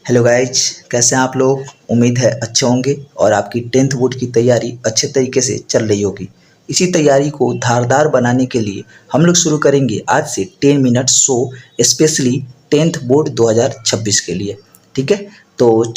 Hello guys, कैसे हैं आप लोग। उम्मीद है अच्छे होंगे और आपकी टेंथ बोर्ड की तैयारी अच्छे तरीके से चल रही होगी। इसी तैयारी को धारदार बनाने के लिए हम लोग शुरू करेंगे आज से 10 minute show specially tenth board 2026 के लिए। ठीक है, तो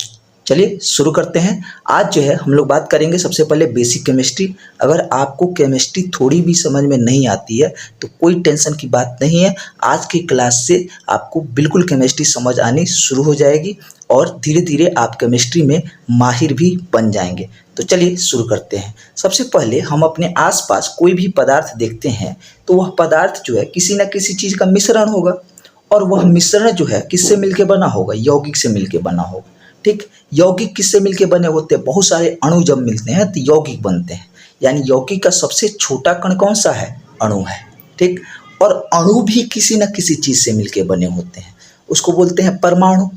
चलिए शुरू करते हैं। आज जो है हम लोग बात करेंगे सबसे पहले बेसिक केमिस्ट्री। अगर आपको केमिस्ट्री थोड़ी भी समझ में नहीं आती है तो कोई टेंशन की बात नहीं है। आज की क्लास से आपको बिल्कुल केमिस्ट्री समझ आनी शुरू हो जाएगी और धीरे धीरे आप केमिस्ट्री में माहिर भी बन जाएंगे। तो चलिए शुरू करते हैं। सबसे पहले हम अपने आसपास कोई भी पदार्थ देखते हैं तो वह पदार्थ जो है किसी न किसी चीज़ का मिश्रण होगा और वह मिश्रण जो है किससे मिलके बना होगा, यौगिक से मिलके बना होगा। ठीक, यौगिक किससे मिलके बने होते हैं, बहुत सारे अणु जब मिलते हैं तो यौगिक बनते हैं। यानी यौगिक का सबसे छोटा कण कौन सा है, अणु है। ठीक, और अणु भी किसी न किसी चीज़ से मिलके बने होते हैं, उसको बोलते हैं परमाणु।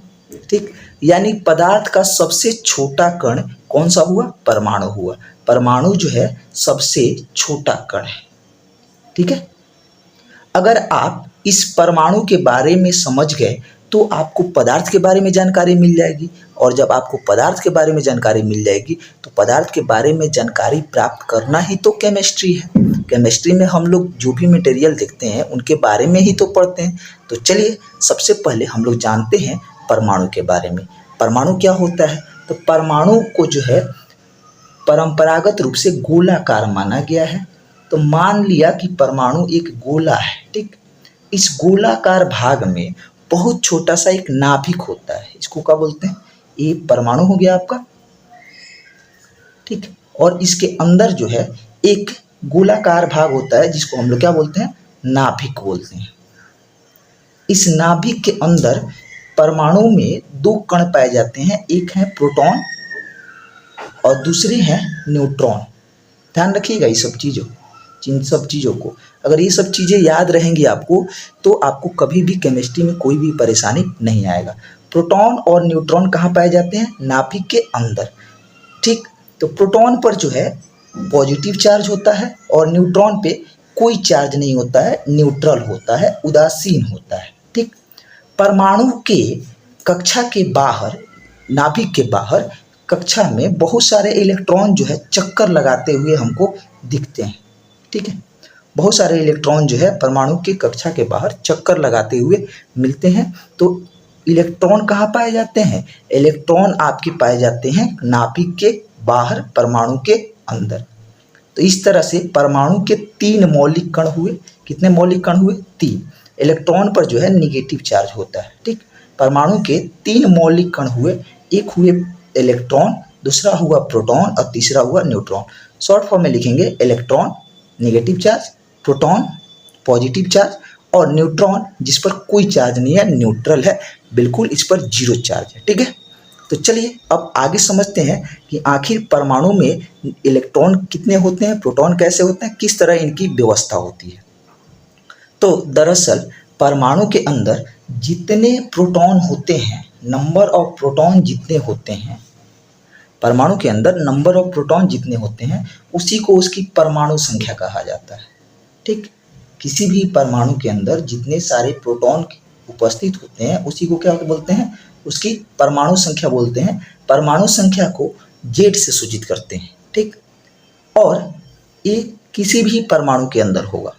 ठीक, यानी पदार्थ का सबसे छोटा कण कौन सा हुआ, परमाणु हुआ। परमाणु जो है सबसे छोटा कण है। ठीक है, अगर आप इस परमाणु के बारे में समझ गए तो आपको पदार्थ के बारे में जानकारी मिल जाएगी और जब आपको पदार्थ के बारे में जानकारी मिल जाएगी तो पदार्थ के बारे में जानकारी प्राप्त करना ही तो केमिस्ट्री है। केमिस्ट्री में हम लोग जो भी मटेरियल देखते हैं उनके बारे में ही तो पढ़ते हैं। तो चलिए सबसे पहले हम लोग जानते हैं परमाणु के बारे में। परमाणु क्या होता है, तो परमाणु को जो है परंपरागत रूप से गोलाकार माना गया है। तो मान लिया कि परमाणु एक गोला है। ठीक, इस गोलाकार भाग में बहुत छोटा सा एक नाभिक होता है, इसको क्या बोलते हैं, ये परमाणु हो गया आपका। ठीक, और इसके अंदर जो है एक गोलाकार भाग होता है जिसको हम लोग क्या बोलते हैं, नाभिक बोलते हैं। इस नाभिक के अंदर परमाणु में दो कण पाए जाते हैं, एक है प्रोटॉन और दूसरे हैं न्यूट्रॉन। ध्यान रखिएगा ये सब चीज़ों, इन सब चीज़ों को, अगर ये सब चीज़ें याद रहेंगी आपको तो आपको कभी भी केमिस्ट्री में कोई भी परेशानी नहीं आएगा। प्रोटॉन और न्यूट्रॉन कहाँ पाए जाते हैं, नाभिक के अंदर। ठीक, तो प्रोटॉन पर जो है पॉजिटिव चार्ज होता है और न्यूट्रॉन पे कोई चार्ज नहीं होता है, न्यूट्रल होता है, उदासीन होता है। ठीक, परमाणु के कक्षा के बाहर, नाभिक के बाहर कक्षा में बहुत सारे इलेक्ट्रॉन जो है चक्कर लगाते हुए हमको दिखते हैं। ठीक है, बहुत सारे इलेक्ट्रॉन जो है परमाणु के कक्षा के बाहर चक्कर लगाते हुए मिलते हैं। तो इलेक्ट्रॉन कहाँ पाए जाते हैं, इलेक्ट्रॉन आपके पाए जाते हैं नाभिक के बाहर, परमाणु के अंदर। तो इस तरह से परमाणु के 3 मौलिक कण हुए। कितने मौलिक कण हुए, 3। इलेक्ट्रॉन पर जो है निगेटिव चार्ज होता है। ठीक, परमाणु के 3 मौलिक कण हुए, एक हुए इलेक्ट्रॉन, दूसरा हुआ प्रोटॉन और तीसरा हुआ न्यूट्रॉन। शॉर्ट फॉर्म में लिखेंगे electron negative charge, proton positive charge और न्यूट्रॉन जिस पर कोई चार्ज नहीं है, न्यूट्रल है, बिल्कुल इस पर 0 चार्ज है। ठीक है, तो चलिए अब आगे समझते हैं कि आखिर परमाणु में इलेक्ट्रॉन कितने होते हैं, प्रोटॉन कैसे होते हैं, किस तरह इनकी व्यवस्था होती है। तो दरअसल परमाणु के अंदर जितने प्रोटॉन होते हैं, नंबर ऑफ प्रोटॉन जितने होते हैं, परमाणु के अंदर नंबर ऑफ प्रोटॉन जितने होते हैं उसी को उसकी परमाणु संख्या कहा जाता है। ठीक, किसी भी परमाणु के अंदर जितने सारे प्रोटॉन उपस्थित होते हैं उसी को क्या बोलते हैं, उसकी परमाणु संख्या बोलते हैं। परमाणु संख्या को जेड से सूचित करते हैं। ठीक, और ये किसी भी परमाणु के अंदर होगा,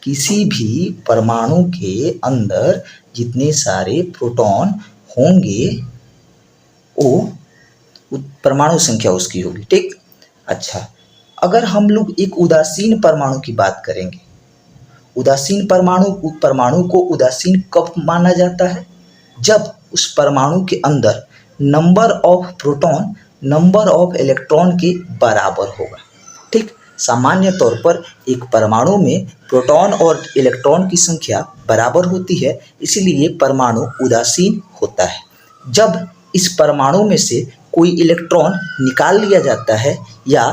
किसी भी परमाणु के अंदर जितने सारे प्रोटॉन होंगे वो परमाणु संख्या उसकी होगी। ठीक, अच्छा, अगर हम लोग एक उदासीन परमाणु की बात करेंगे, उदासीन परमाणु को उदासीन कब माना जाता है, जब उस परमाणु के अंदर number of proton number of electron के बराबर होगा। ठीक, सामान्य तौर पर एक परमाणु में प्रोटॉन और इलेक्ट्रॉन की संख्या बराबर होती है, इसीलिए परमाणु उदासीन होता है। जब इस परमाणु में से कोई इलेक्ट्रॉन निकाल लिया जाता है या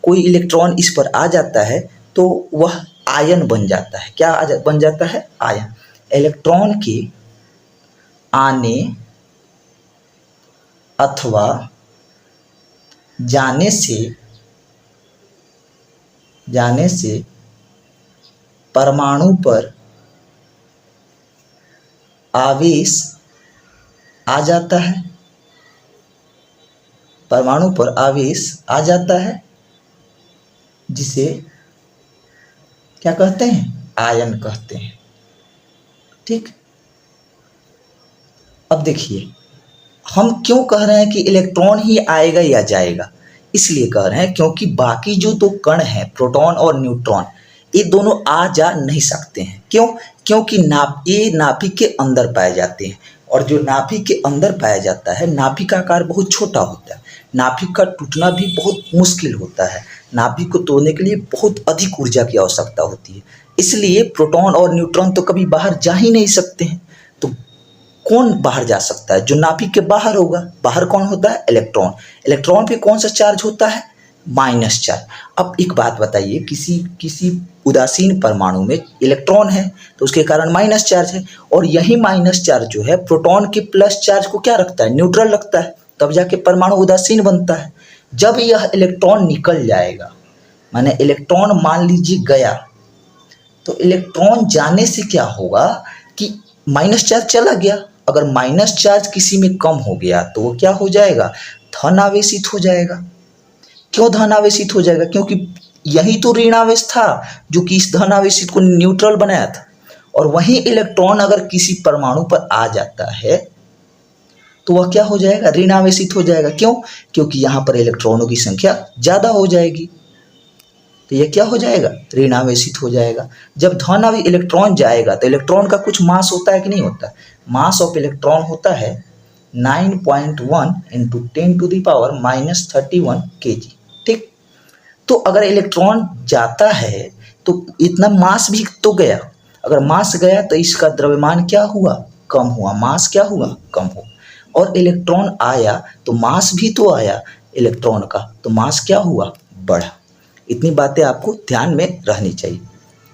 कोई इलेक्ट्रॉन इस पर आ जाता है तो वह आयन बन जाता है। क्या बन जाता है, आयन। इलेक्ट्रॉन के आने अथवा जाने से परमाणु पर आवेश आ जाता है परमाणु पर आवेश आ जाता है, जिसे क्या कहते हैं, आयन कहते हैं। ठीक, अब देखिए हम क्यों कह रहे हैं कि इलेक्ट्रॉन ही आएगा या जाएगा। इसलिए कह रहे हैं क्योंकि बाकी जो दो कण हैं, प्रोटॉन और न्यूट्रॉन, ये दोनों आ जा नहीं सकते हैं। क्यों? क्योंकि ये नाभिक के अंदर पाए जाते हैं, और जो नाभिक के अंदर पाया जाता है, नाभिक का आकार बहुत छोटा होता है, नाभिक का टूटना भी बहुत मुश्किल होता है, नाभिक को तोड़ने के लिए बहुत अधिक ऊर्जा की आवश्यकता होती है। इसलिए प्रोटॉन और न्यूट्रॉन तो कभी बाहर जा ही नहीं सकते हैं। तो कौन बाहर जा सकता है? जो नाभिक के बाहर होगा। बाहर कौन होता है? इलेक्ट्रॉन। इलेक्ट्रॉन पे कौन सा चार्ज होता है? Minus charge. अब एक बात बताइए, किसी उदासीन परमाणु में इलेक्ट्रॉन है तो उसके कारण माइनस चार्ज है, और यही माइनस चार्ज जो है प्रोटॉन के प्लस चार्ज को क्या रखता है? न्यूट्रल रखता है, तब जाके परमाणु उदासीन बनता है। जब यह इलेक्ट्रॉन निकल जाएगा, माने इलेक्ट्रॉन मान लीजिए गया, तो इलेक्ट्रॉन जाने से क्या होगा कि माइनस चार्ज चला गया। अगर माइनस चार्ज किसी में कम हो गया तो वो क्या हो जाएगा? धन आवेशित हो जाएगा। क्यों धन आवेशित हो जाएगा? क्योंकि यही तो ऋण आवेश था जो कि इस धन आवेशित को न्यूट्रल बनाया था। और वही इलेक्ट्रॉन अगर किसी परमाणु पर आ जाता है तो वह क्या हो जाएगा? ऋण आवेशित हो जाएगा। क्यों? क्योंकि यहाँ पर इलेक्ट्रॉनों की संख्या ज़्यादा हो जाएगी, तो यह क्या हो जाएगा? ऋण आवेशित हो जाएगा। जब धन इलेक्ट्रॉन जाएगा तो इलेक्ट्रॉन का कुछ मास होता है कि नहीं होता? मास ऑफ इलेक्ट्रॉन होता है 9.1 इंटू 10⁻³ kg। ठीक, तो अगर इलेक्ट्रॉन जाता है तो इतना मास भी तो गया। अगर मास गया तो इसका द्रव्यमान क्या हुआ? कम हुआ। मास क्या हुआ? कम हुआ। और इलेक्ट्रॉन आया तो मास भी तो आया इलेक्ट्रॉन का, तो मास क्या हुआ? बढ़ा। इतनी बातें आपको ध्यान में रहनी चाहिए।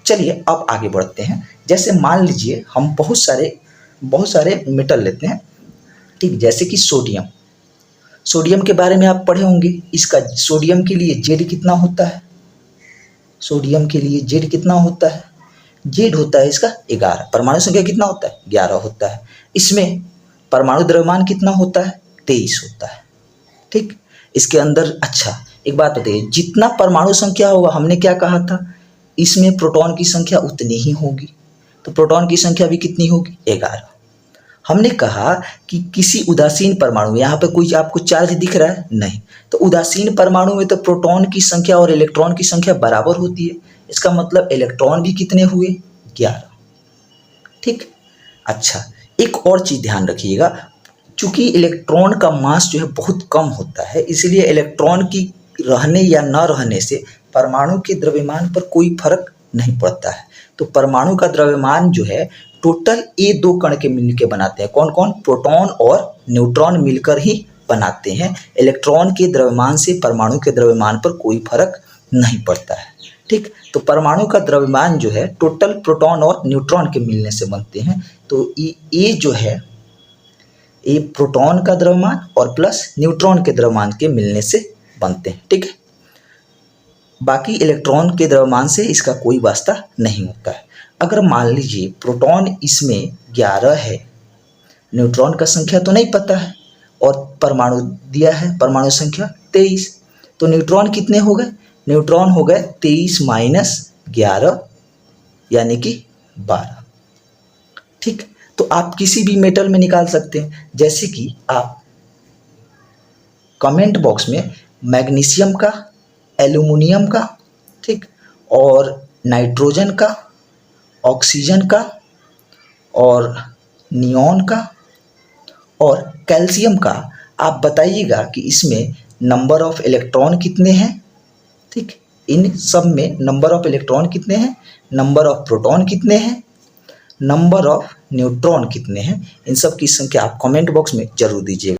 चलिए अब आगे बढ़ते हैं। जैसे मान लीजिए हम बहुत सारे मेटल लेते हैं, ठीक, जैसे कि सोडियम के बारे में आप पढ़े होंगे। इसका सोडियम के लिए जेड कितना होता है? सोडियम के लिए जेड कितना होता है? जेड होता है इसका 11। परमाणु संख्या कितना होता है? 11 होता है। इसमें परमाणु द्रव्यमान कितना होता है? 23 होता है। ठीक, इसके अंदर अच्छा एक बात बताइए, जितना परमाणु संख्या होगा, हमने क्या कहा था, इसमें प्रोटॉन की संख्या उतनी ही होगी। तो प्रोटॉन की संख्या भी कितनी होगी? 11। हमने कहा कि किसी उदासीन परमाणु, यहाँ पे कोई आपको चार्ज दिख रहा है? नहीं। तो उदासीन परमाणु में तो प्रोटॉन की संख्या और इलेक्ट्रॉन की संख्या बराबर होती है। इसका मतलब इलेक्ट्रॉन भी कितने हुए? 11। ठीक, अच्छा एक और चीज ध्यान रखिएगा, चूंकि इलेक्ट्रॉन का मास जो है बहुत कम होता है, इसलिए इलेक्ट्रॉन की रहने या न रहने से परमाणु के द्रव्यमान पर कोई फर्क नहीं पड़ता है। तो परमाणु का द्रव्यमान जो है टोटल ये दो कण के मिलकर बनाते हैं। कौन कौन? प्रोटॉन और न्यूट्रॉन मिलकर ही बनाते हैं। इलेक्ट्रॉन के द्रव्यमान से परमाणु के द्रव्यमान पर कोई फर्क नहीं पड़ता है। ठीक, तो परमाणु का द्रव्यमान जो है टोटल प्रोटॉन और न्यूट्रॉन के मिलने से बनते हैं। तो ये जो है ये प्रोटॉन का द्रव्यमान और प्लस न्यूट्रॉन के द्रव्यमान के मिलने से बनते हैं। ठीक है, बाकी इलेक्ट्रॉन के द्रव्यमान से इसका कोई वास्ता नहीं होता है। अगर मान लीजिए प्रोटॉन इसमें 11 है, न्यूट्रॉन का संख्या तो नहीं पता है, और परमाणु दिया है परमाणु संख्या 23, तो न्यूट्रॉन कितने हो गए? न्यूट्रॉन हो गए 23 - 11 यानी कि 12। ठीक, तो आप किसी भी मेटल में निकाल सकते हैं। जैसे कि आप कमेंट बॉक्स में मैग्नीशियम का, एल्यूमिनियम का, ठीक, और नाइट्रोजन का, ऑक्सीजन का, और नियॉन का, और कैल्शियम का आप बताइएगा कि इसमें नंबर ऑफ इलेक्ट्रॉन कितने हैं। ठीक, इन सब में नंबर ऑफ इलेक्ट्रॉन कितने हैं, नंबर ऑफ प्रोटॉन कितने हैं, नंबर ऑफ न्यूट्रॉन कितने हैं, इन सब की संख्या आप कमेंट बॉक्स में जरूर दीजिएगा।